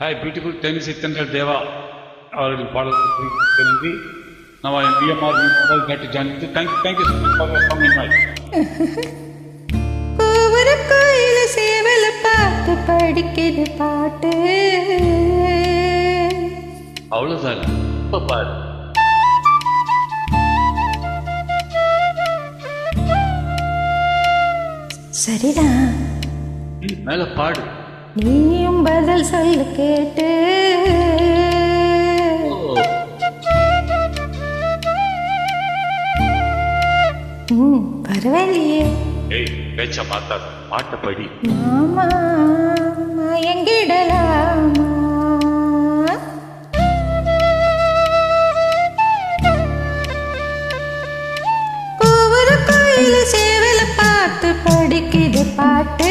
Hi, beautiful Tennessee Tendal Deva. Already followed the Now I am DMR. You all got to join. Thank you so much for your song invite. கோவர கோயில சேவல பார்த்து படிக்கிது பாட்டு அவ்வளவுதான் இப்ப பாரு சரிதான் மேல பாடு நீயும் பதில் சொல்லு கேட்டு பரவாயில்லையே ஏய் பேச்ச மாத்தாத பாட்ட படி மாமா மயங்கிடலாமா கோவர கோயில சேவல பார்த்து படிக்குது பாட்டு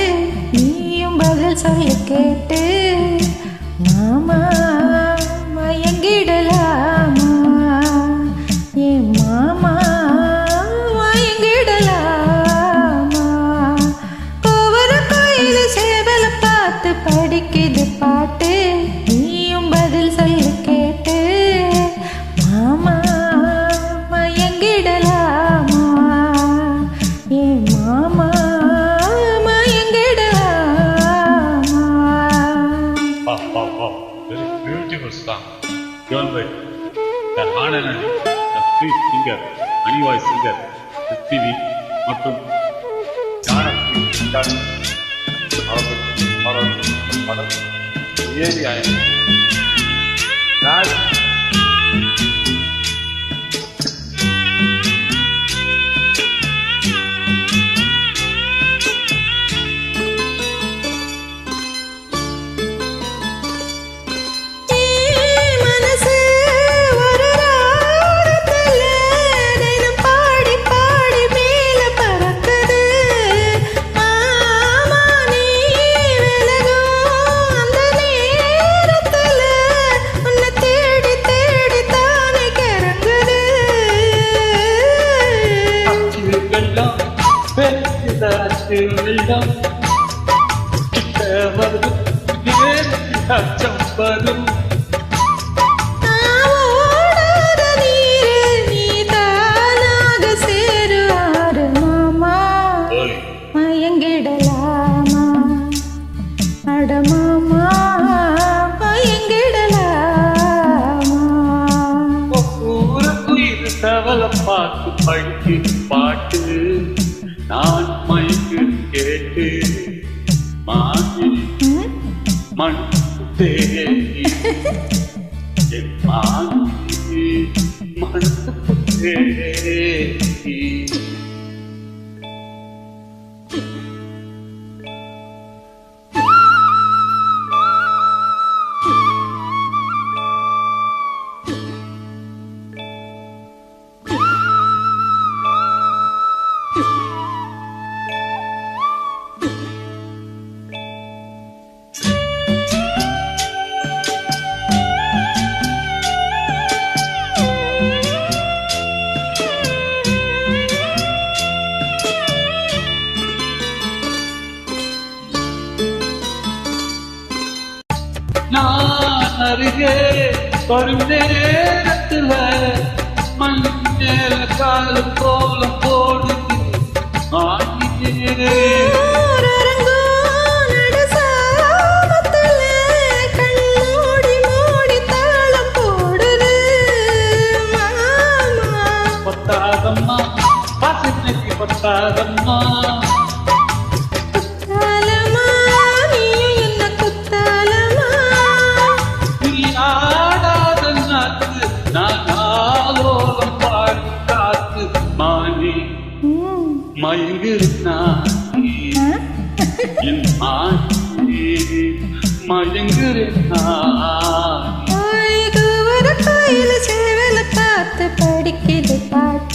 நீயும் பதில் சொல்லு கேட்டு மாமா மயங்கிடலாமா ஏ மாமா படிக்குது பாட்டு நீயும் பதில் சொல்லு கேட்டு மாமா மயங்கிடலாமா ஏ மாமா மயங்கிடலாமா. Very beautiful song. Given by the honor and the free singer, honey voice singer, SPV மற்றும் really I am that வெள்ளம் கிட்ட வருது அச்சம் வரும் மயங்கிடலாமா அடமாமா மயங்கிடலாமா ஊருக்கு தவள பார்த்து படிக்கு பாட்டு நான் மயக்கு கேட்டு மாறி மண் தேடி என் மாறி மண் தேடி நான் அருகே வரும் நேரத்துல மஞ்சள் காலம் கோலம் போடுது பத்தாதம்மா பாசனைக்கு பத்தாதம்மா மயங்குறேன் என் மயங்குறேன் கோயில சேவல பார்த்து படிக்குது பாட்டு